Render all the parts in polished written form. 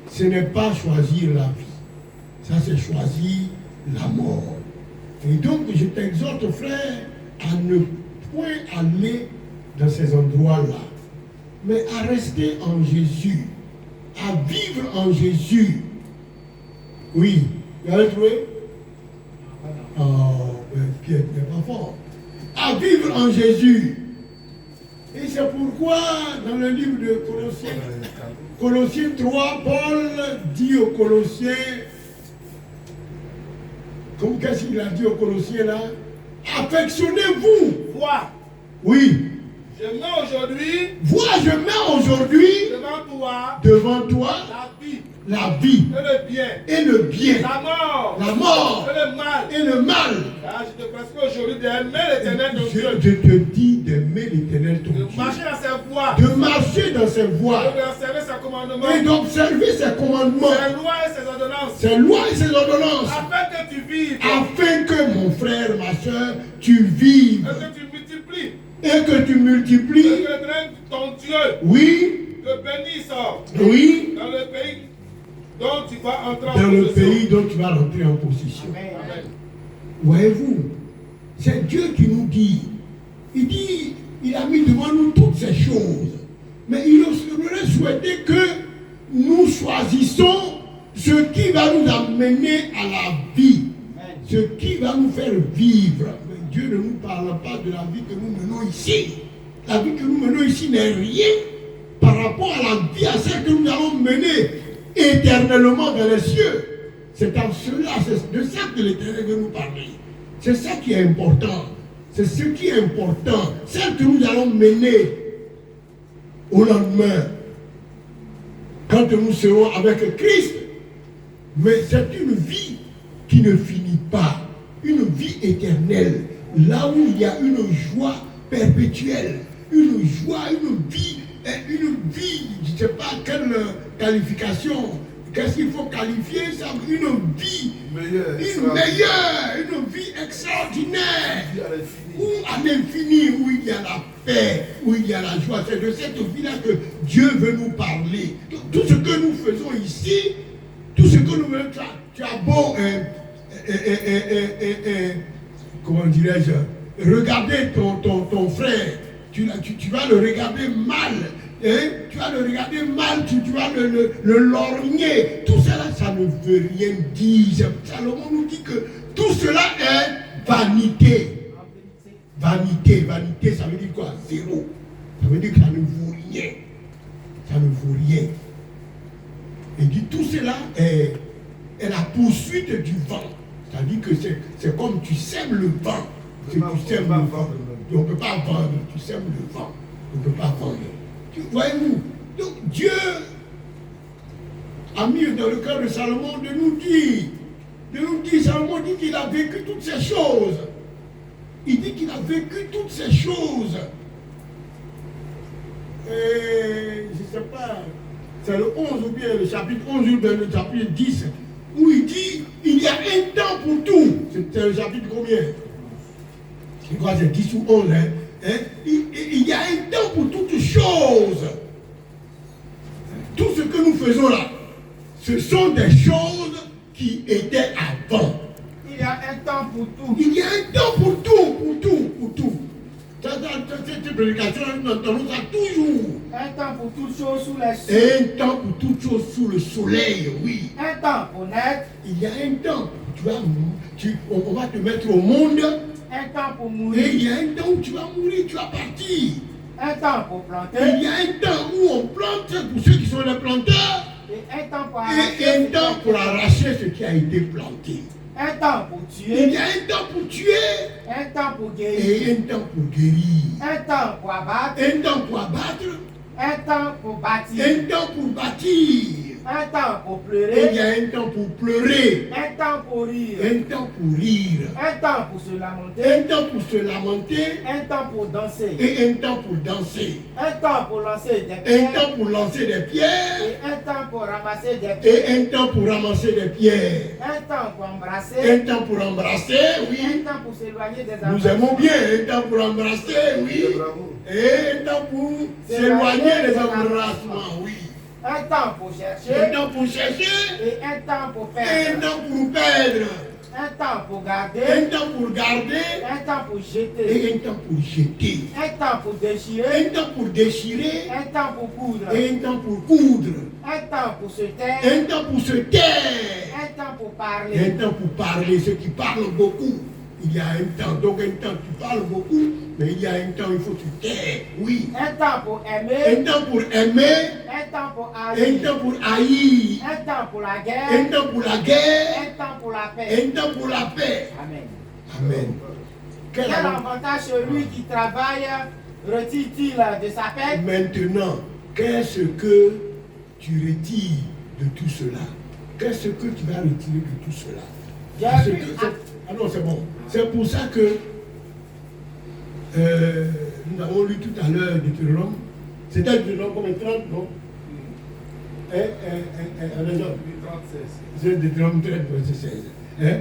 Ce n'est pas choisir la vie, ça c'est choisir la mort. Et donc je t'exhorte, frère, à ne point aller dans ces endroits-là, mais à rester en Jésus, à vivre en Jésus. Oui, vous avez trouvé? Oh, Pierre n'est pas fort. À vivre en Jésus. Et c'est pourquoi dans le livre de Colossiens 3, Paul dit aux Colossiens, comme qu'est-ce qu'il a dit aux Colossiens là? Affectionnez-vous. Vois. Oui. Je mets aujourd'hui. Vois, je mets aujourd'hui devant toi la vie et le bien. Et le bien. La mort. La mort. Et le mal. Et le mal. Ah, je te prescris aujourd'hui d'aimer l'Éternel ton Dieu. Je te dis d'aimer l'Éternel ton Dieu. De marcher dans ses voies. De marcher dans ses voies. Et d'observer ses commandements. Et d'observer ses commandements. Ses lois et ses ordonnances. Ses lois et ses ordonnances. Afin que tu vives. Afin que mon frère, ma soeur, tu vives. Et que tu multiplies. Et que tu multiplies. Et que l'Éternel ton Dieu. Oui. Te bénisse. Oui. Dans le pays dont tu vas entrer en possession. Dans le pays dont tu vas rentrer en possession. Amen. Voyez-vous, c'est Dieu qui nous dit. Il dit, il a mis devant nous toutes ces choses. Mais il aurait souhaité que nous choisissons ce qui va nous amener à la vie. Ce qui va nous faire vivre. Mais Dieu ne nous parle pas de la vie que nous menons ici. La vie que nous menons ici n'est rien par rapport à la vie, à celle que nous allons mener éternellement dans les cieux. C'est en cela, c'est de ça que l'Éternel veut nous parler. C'est ça qui est important. C'est ce qui est important. Celle que nous allons mener au lendemain, quand nous serons avec Christ. Mais c'est une vie qui ne finit pas. Une vie éternelle. Là où il y a une joie perpétuelle. Une joie, une vie, je ne sais pas quelle qualification. Qu'est-ce qu'il faut qualifier ça? Une vie meilleure, une vie extraordinaire. Où à l'infini, où il y a la paix, où il y a la joie. C'est de cette vie-là que Dieu veut nous parler. Tout ce que nous faisons ici, tout ce que nous faisons, tu as beau, comment dirais-je, regarder ton frère, tu vas le regarder mal. Tu vas le regarder mal, tu vas le lorgner. Tout cela, ça ne veut rien dire. Salomon nous dit que tout cela est vanité. Vanité, ça veut dire quoi? Zéro. Ça veut dire que ça ne vaut rien. Ça ne vaut rien. Il dit tout cela est la poursuite du vent. C'est-à-dire que c'est comme tu sèmes le vent. Tu sèmes le vent. On ne peut pas vendre, tu sèmes le vent. On ne peut pas vendre. Voyez-vous, donc Dieu a mis dans le cœur de Salomon de nous dire, Salomon dit qu'il a vécu toutes ces choses. Il dit qu'il a vécu toutes ces choses. Et je ne sais pas, c'est le 11 ou bien le chapitre 11 ou bien le chapitre 10, où il dit, il y a un temps pour tout. C'est le chapitre combien? Je crois que c'est 10 ou 11, il y a un temps pour toutes choses. Tout ce que nous faisons là, ce sont des choses qui étaient avant. Il y a un temps pour tout. Il y a un temps pour tout, pour tout, pour tout. Cette prédication, nous entendons ça toujours. Un temps pour toutes choses sous les cieux. Un temps pour toutes choses sous le soleil, oui. Un temps pour naître. Il y a un temps. On va te mettre au monde. Un temps pour mourir. Et il y a un temps où tu vas mourir, tu vas partir. Un temps pour planter. Il y a un temps où on plante pour ceux qui sont les planteurs. Et un temps pour arracher. Et un temps pour arracher ce qui a été planté. Un temps pour tuer. Il y a un temps pour tuer. Un temps pour guérir. Et un temps pour guérir. Un temps pour abattre. Un temps pour abattre. Un temps pour bâtir. Un temps pour bâtir. Un temps pour pleurer. Et il y a un temps pour pleurer. Un temps pour rire. Un temps pour rire. Un temps pour se lamenter. Un temps pour se lamenter. Un temps pour danser. Et un temps pour danser. Un temps pour lancer des pierres. Un temps pour lancer des pierres. Et un temps pour ramasser des et pierres. un temps pour ramasser des pierres. Un temps pour embrasser. Un temps pour embrasser, oui. Un temps pour s'éloigner des Nous enfants. aimons bien. Un temps pour embrasser, oui. Et un temps pour s'éloigner des embrassements, oui. Un temps pour Un chercher. temps pour chercher. Et un temps pour Un perdre. temps pour perdre. Un temps pour Un garder. temps pour garder. Un temps pour jeter. Et un temps pour jeter. Un temps pour déchirer. Un temps pour déchirer. Un temps pour coudre. Et un temps pour coudre. Un temps pour se taire. Un temps pour se taire. Un temps pour Et parler. un temps pour parler. Ceux qui parlent beaucoup. Il y a un temps. Donc un temps tu parles beaucoup. Mais il y a un temps il faut que tu taires. Oui. Un temps pour Un aimer. temps pour aimer. Un temps pour Un haïr. temps pour haïr. Un temps pour la Un guerre. temps pour la guerre. Un temps pour la paix. Un temps pour la paix. Amen. Amen. Quel Quel avantage celui qui travaille retire-t-il de sa paix? Maintenant, qu'est-ce que tu retires de tout cela? Qu'est-ce que tu vas retirer de tout cela? Parce que ah non, c'est bon. C'est pour ça que nous avons lu tout à l'heure Deutéronome. C'était Deutéronome comme 30, non? C'est Deutéronome 30, verset 16.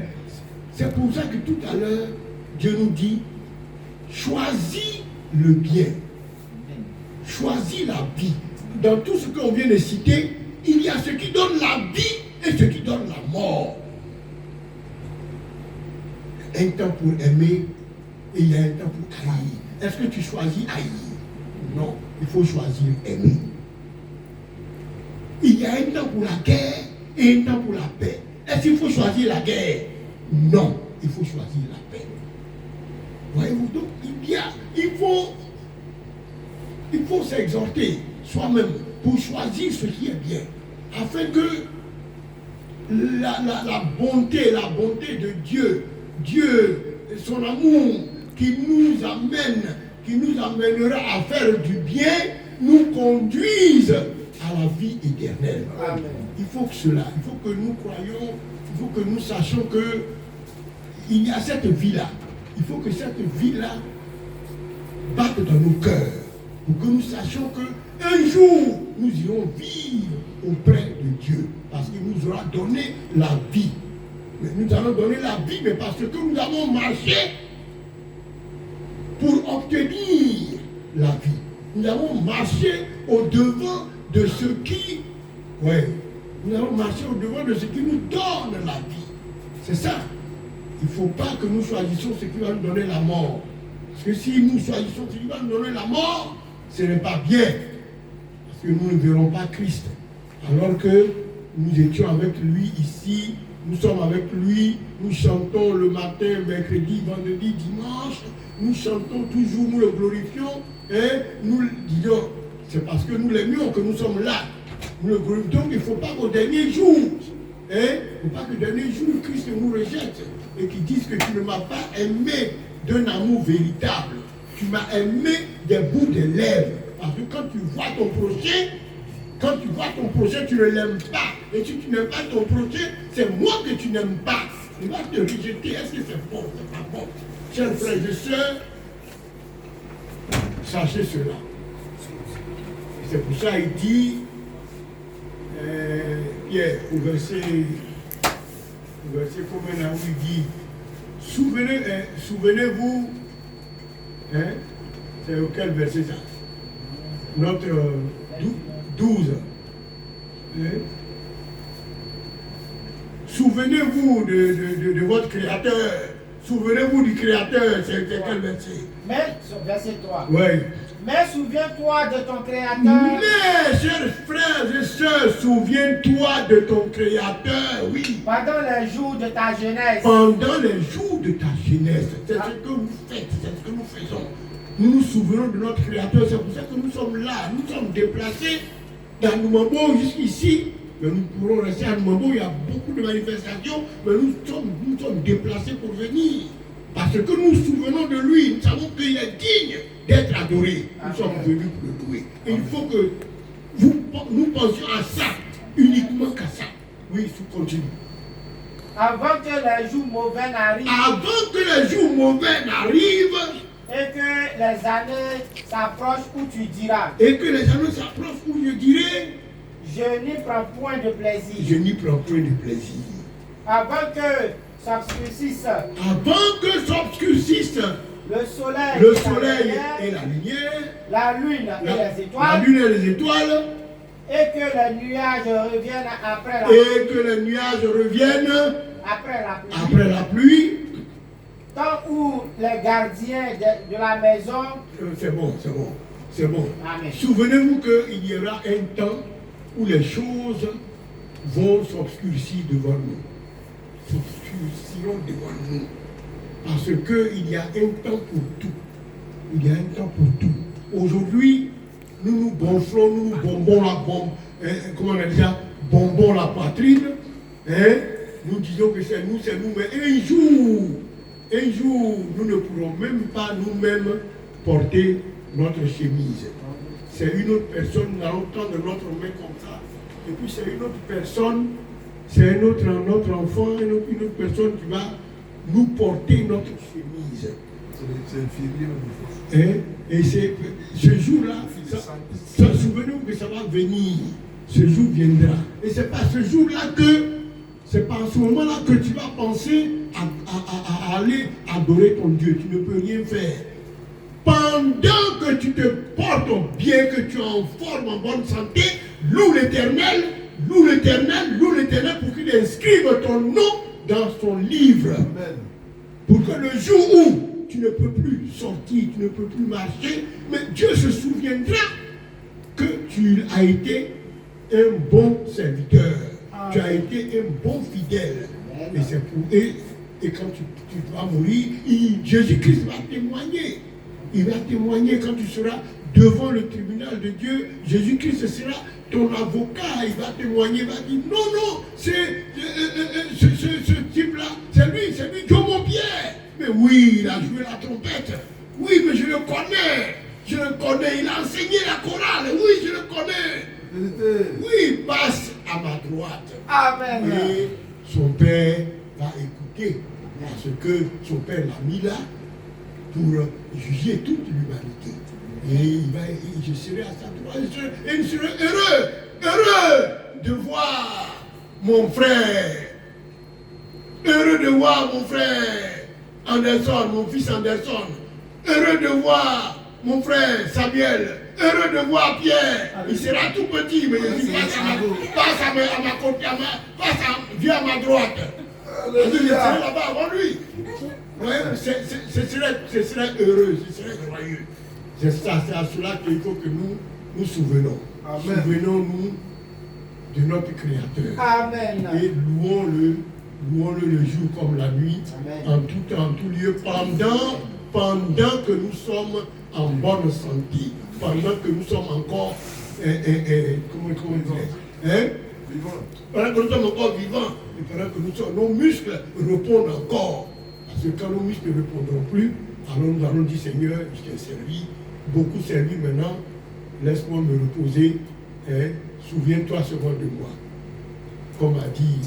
C'est pour ça que tout à l'heure, Dieu nous dit, choisis le bien. Choisis la vie. Dans tout ce qu'on vient de citer, il y a ce qui donne la vie et ce qui donne la mort. Un temps pour aimer et il y a un temps pour haïr. Est-ce que tu choisis haïr? Non, il faut choisir aimer. Il y a un temps pour la guerre et un temps pour la paix. Est-ce qu'il faut choisir la guerre? Non, il faut choisir la paix. Voyez-vous, donc il faut s'exhorter soi-même pour choisir ce qui est bien, afin que la bonté de Dieu, son amour qui nous amènera à faire du bien, nous conduise à la vie éternelle. Amen. Il faut que nous croyions, il faut que nous sachions que il y a cette vie-là. Il faut que cette vie-là batte dans nos cœurs, pour que nous sachions qu'un jour, nous irons vivre auprès de Dieu, parce qu'il nous aura donné la vie. Mais nous allons donner la vie, mais parce que nous avons marché pour obtenir la vie. Nous avons marché au-devant de ce qui... nous avons marché au-devant de ce qui nous donne la vie. C'est ça. Il ne faut pas que nous choisissions ce qui va nous donner la mort. Parce que si nous choisissons ce qui va nous donner la mort, ce n'est pas bien. Parce que nous ne verrons pas Christ. Alors que nous étions avec lui ici, nous sommes avec lui, nous chantons le matin, mercredi, vendredi, dimanche, nous chantons toujours, nous le glorifions, et nous le disons, c'est parce que nous l'aimions que nous sommes là. Nous le glorifions, donc il ne faut pas qu'au dernier jour, il ne faut pas que au dernier jour, Christ nous rejette et qu'il dise que tu ne m'as pas aimé d'un amour véritable. Tu m'as aimé des bouts de lèvres. Parce que quand tu vois ton prochain, tu ne l'aimes pas. Et si tu n'aimes pas ton prochain, c'est moi que tu n'aimes pas. Il va te rejeter. Est-ce que c'est bon? C'est pas bon. Chers frères et sœurs, sachez cela. Et c'est pour ça qu'il dit, Pierre, au verset combien où il dit, souvenez-vous, c'est auquel verset ça? Notre 12. Souvenez-vous de votre Créateur. Souvenez-vous du Créateur. C'est quel verset? Mais, verset 3. Oui. Mais souviens-toi de ton Créateur. Mais, chers frères et sœurs, souviens-toi de ton Créateur, oui. Pendant les jours de ta jeunesse. Pendant les jours de ta jeunesse. C'est ce que vous faites, c'est ce que nous faisons. Nous nous souvenons de notre Créateur, c'est pour ça que nous sommes là. Nous sommes déplacés dans Noumambo jusqu'ici. Mais nous pourrons rester à Noumambo, il y a beaucoup de manifestations, mais nous sommes déplacés pour venir. Parce que nous nous souvenons de lui, nous savons qu'il est digne d'être adoré. Nous sommes venus pour le louer. Et il faut que nous pensions à ça, uniquement qu'à ça. Oui, il continue. Avant que les jours mauvais n'arrivent. Avant que les jours mauvais n'arrivent. Et que les années s'approchent où tu diras. Et que les années s'approchent où je dirai. Je n'y prends point de plaisir. Je n'y prends point de plaisir. Avant que s'obscurcisse le soleil et la lumière, la lune et les étoiles, la lune et les étoiles, et que les nuages reviennent après la pluie, temps où les gardiens de la maison. C'est bon. Amen. Souvenez-vous qu'il y aura un temps où les choses vont s'obscurcir devant nous. S'obscurciront devant nous. Parce qu'il y a un temps pour tout. Il y a un temps pour tout. Aujourd'hui, nous nous gonflons, nous nous bombons la bombe. Comment on a dit ça? Bombons la poitrine. Nous disons que c'est nous, mais un jour, nous ne pourrons même pas nous-mêmes porter notre chemise. C'est une autre personne, nous allons prendre notre main comme ça. Et puis c'est une autre personne, c'est notre enfant, une autre personne qui va nous porter notre chemise. C'est inférieur. Et c'est ce jour-là, souvenez-vous que ça va venir. Ce jour viendra. Et c'est pas ce jour-là c'est pas à ce moment-là que tu vas penser à aller adorer ton Dieu. Tu ne peux rien faire. Pendant que tu te portes bien, que tu es en forme, en bonne santé, loue l'Éternel pour qu'il inscrive ton nom dans son livre. Amen. Pour que le jour où tu ne peux plus sortir, tu ne peux plus marcher, mais Dieu se souviendra que tu as été un bon serviteur. Tu as été un bon fidèle. Et c'est pour et quand tu vas mourir, Jésus-Christ va témoigner. Il va témoigner quand tu seras devant le tribunal de Dieu. Jésus-Christ sera ton avocat. Il va témoigner, il va dire non, c'est ce type-là, c'est lui, Dieu mon Pierre. Mais oui, il a joué la trompette. Oui, mais je le connais, il a enseigné la chorale. Oui, je le connais. Oui, passe à ma droite. Amen. Et son père va écouter. Parce que son père l'a mis là pour juger toute l'humanité. Et je serai à sa droite. Et je serai heureux de voir mon frère. Heureux de voir mon frère Anderson, mon fils Anderson. Heureux de voir mon frère Samuel. Heureux de voir Pierre. Il sera tout petit, mais je dis viens à ma droite. Je serai là-bas avant lui. Ouais, ce serait heureux, ce serait joyeux. C'est ça, c'est à cela qu'il faut que nous souvenons. Amen. Souvenons-nous de notre Créateur. Amen. Et louons-le le jour comme la nuit. Amen. En tout temps, en tout lieu, pendant que nous sommes en bonne santé, pendant que nous sommes encore, comment dire, pendant que nous sommes encore vivants, et pendant que nos muscles répondent encore. Parce que quand nos muscles ne répondront plus, alors nous allons dire Seigneur, je t'ai servi, beaucoup servi maintenant, laisse-moi me reposer, souviens-toi seulement de moi. Comme a dit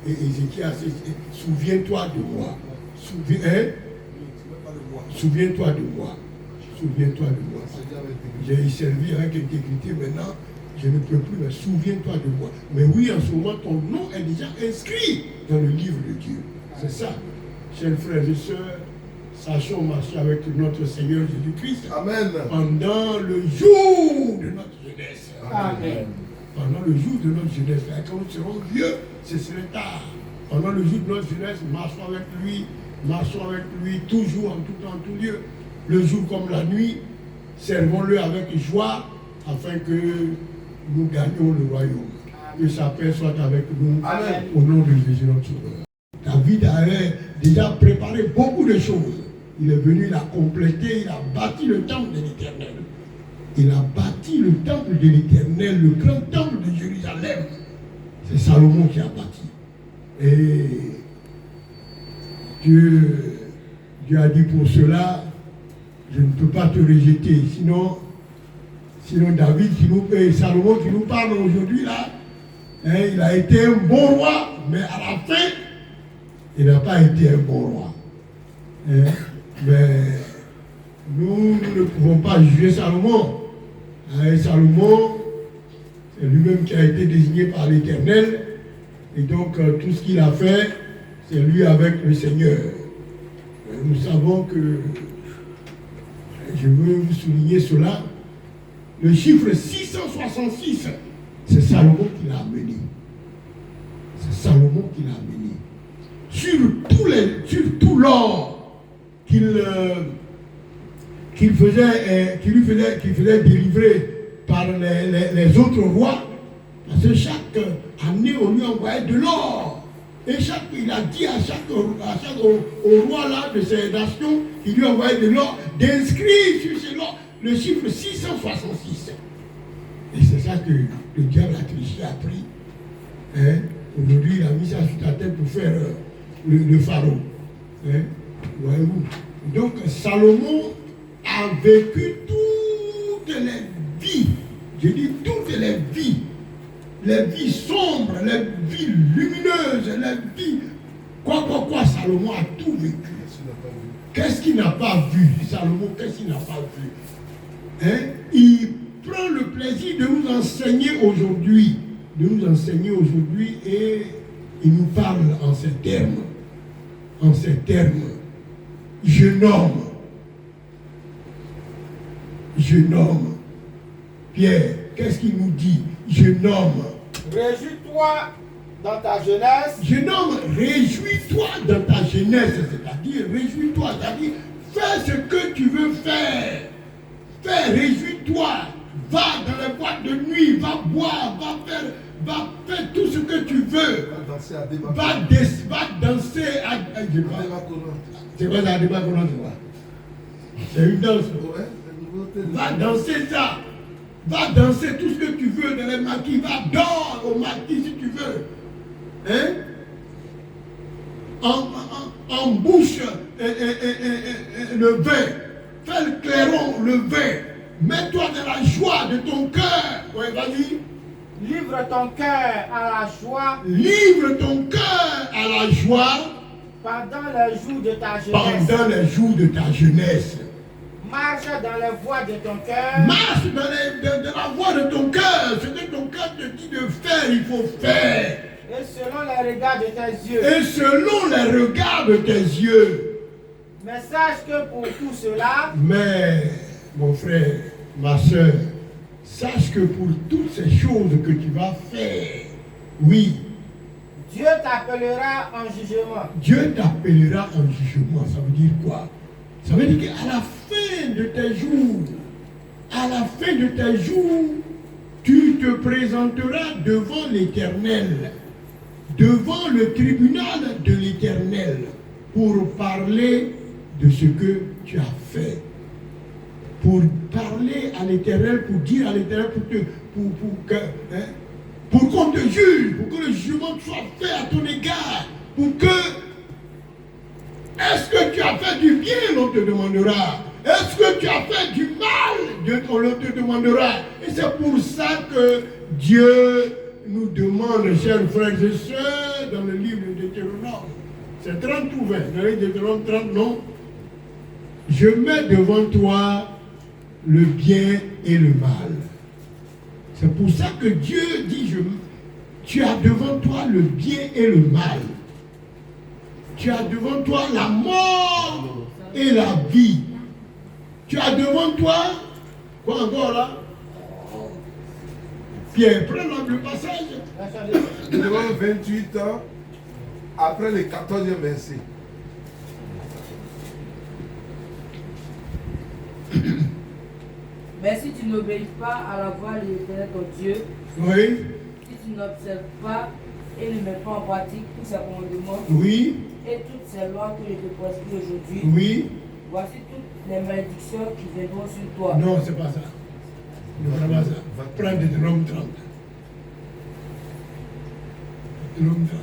Ézéchiel, souviens-toi de moi. Souviens-toi de moi. Souviens-toi de moi. J'ai servi avec intégrité maintenant, je ne peux plus, mais souviens-toi de moi. Mais oui, en ce moment, ton nom est déjà inscrit dans le livre de Dieu. C'est ça. Chers frères et sœurs, sachons marcher avec notre Seigneur Jésus-Christ. Amen. Pendant le jour de notre jeunesse. Amen. Pendant le jour de notre jeunesse. Quand nous serons vieux, ce serait tard. Pendant le jour de notre jeunesse, marchons avec lui toujours, en tout temps, en tout lieu. Le jour comme la nuit, servons-le avec joie afin que nous gagnions le royaume. Que sa paix soit avec nous. Amen. Au nom de Jésus notre Sauveur. David avait déjà préparé beaucoup de choses. Il est venu, il a complété, il a bâti le temple de l'Éternel. Il a bâti le temple de l'Éternel, le grand temple de Jérusalem. C'est Salomon qui a bâti. Et Dieu a dit pour cela, je ne peux pas te rejeter. Sinon David, Salomon qui nous parle aujourd'hui là, il a été un bon roi, mais à la fin, il n'a pas été un bon roi. Mais nous ne pouvons pas juger Salomon. Salomon C'est lui-même qui a été désigné par l'Éternel. Et donc, tout ce qu'il a fait, c'est lui avec le Seigneur. Nous savons que, je veux vous souligner cela, le chiffre 666, c'est Salomon qui l'a amené. C'est Salomon qui l'a amené. Sur tout l'or qu'il faisait délivrer par les autres rois, parce que chaque année on lui envoyait de l'or. Et il a dit au roi là, de ces nations, qui lui envoyait de l'or, d'inscrire sur ce l'or le chiffre 666. Et c'est ça que le diable a triché, a pris. Hein? Aujourd'hui, il a mis ça sur ta tête pour faire le pharaon. Hein? Voyez-vous? Donc, Salomon a vécu toutes les vies. Je dis toutes les vies sombres, les vies lumineuses, les vies. Quoi, Salomon a tout vécu. Qu'est-ce qu'il n'a pas vu? Salomon, qu'est-ce qu'il n'a pas vu? Hein? Il prend le plaisir de nous enseigner aujourd'hui. Et il nous parle en ces termes. Jeune homme. Pierre, qu'est-ce qu'il nous dit? Jeune homme. Réjouis-toi dans ta jeunesse. Jeune homme, réjouis-toi dans ta jeunesse. C'est-à-dire, réjouis-toi. C'est-à-dire, fais ce que tu veux faire. Réjouis-toi. Va dans les boîtes de nuit. Va boire. Va faire tout ce que tu veux. Va danser à c'est quoi ça, débat qu'on c'est une danse. Va danser ça. Va danser tout ce que tu veux dans les maquis. Va dehors au maquis si tu veux. Hein? En bouche le vin. Fais le clairon, le vin. Mets-toi dans la joie de ton cœur. Ouais, vas-y. Livre ton cœur à la joie. Livre ton cœur à la joie. Pendant les jours de ta jeunesse. Marche dans les voies de ton cœur. Marche dans la voie de ton cœur. Ce que ton cœur te dit de faire, il faut faire. Et selon les regards de tes yeux. Mais sache que pour tout cela. Mais, mon frère, ma soeur, sache que pour toutes ces choses que tu vas faire, oui. Dieu t'appellera en jugement. Dieu t'appellera en jugement. Ça veut dire quoi? Ça veut dire qu'à la fin de tes jours, tu te présenteras devant l'Éternel, devant le tribunal de l'Éternel, pour parler de ce que tu as fait. Pour parler à l'Éternel, pour dire à l'Éternel, pour qu'on te juge, pour que le jugement soit fait à ton égard, pour que, est-ce que tu as fait du bien, on te demandera. Est-ce que tu as fait du mal, on te demandera. Et c'est pour ça que Dieu nous demande, chers frères et sœurs, dans le livre de Deutéronome, c'est 30 ou 20, dans le livre de Deutéronome 30, non. Je mets devant toi le bien et le mal. C'est pour ça que Dieu dit, tu as devant toi le bien et le mal. Tu as devant toi la mort et la vie. Tu as devant toi, quoi encore là? Pierre, prends le passage. Devant 28 ans, après le 14e verset. Mais si tu n'obéis pas à la voix de l'Éternel ton Dieu, oui. Si tu n'observes pas et ne mets pas en pratique tous ses commandements, oui. Et toutes ces lois que je te prescris aujourd'hui, oui. Voici toutes les malédictions qui viendront sur toi. Non, c'est pas ça. C'est pas ça. Prends Deutéronome 30. Deutéronome 30.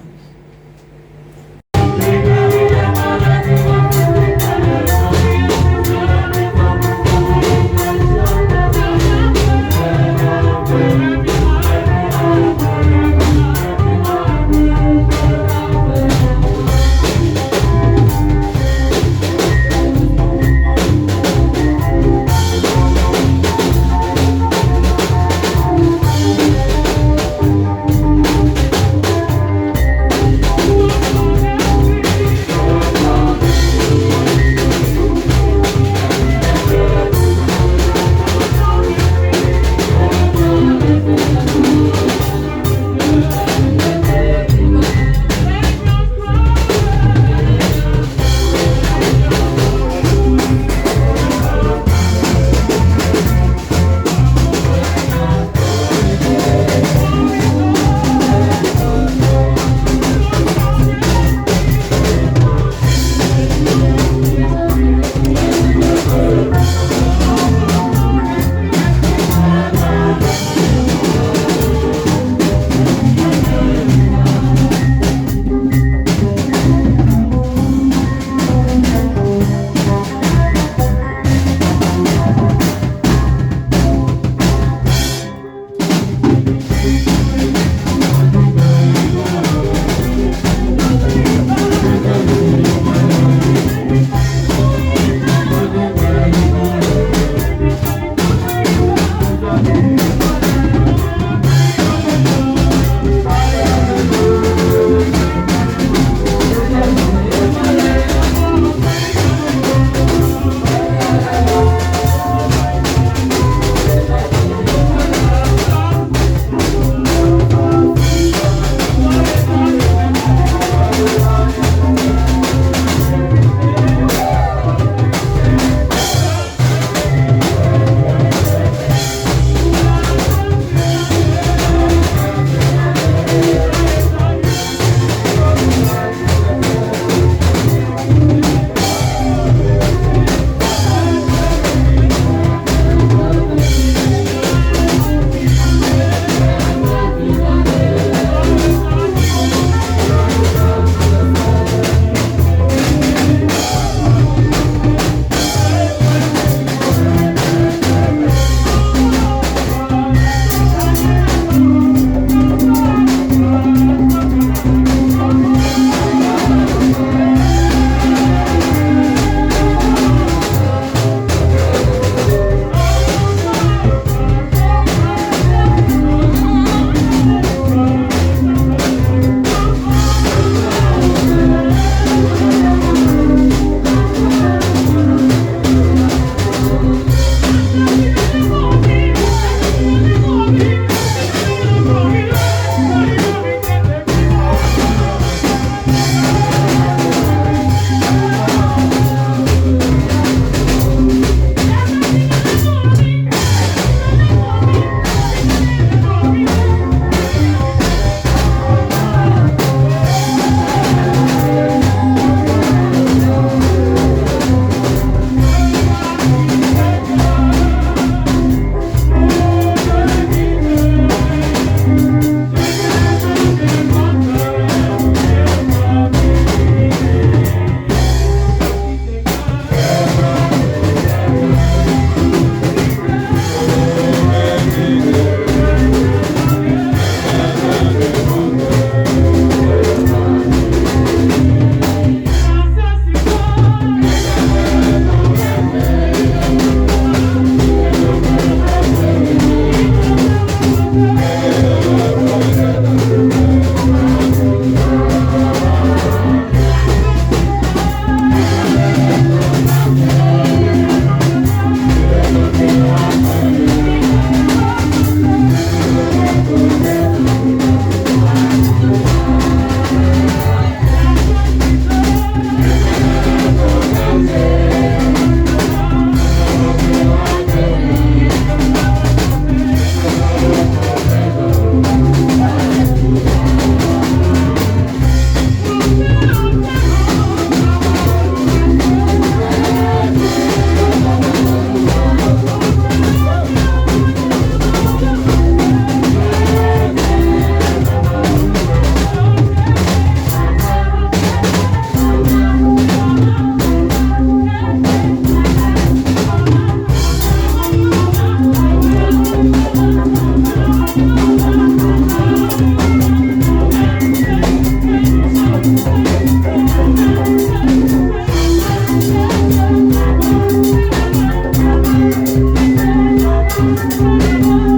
Amen.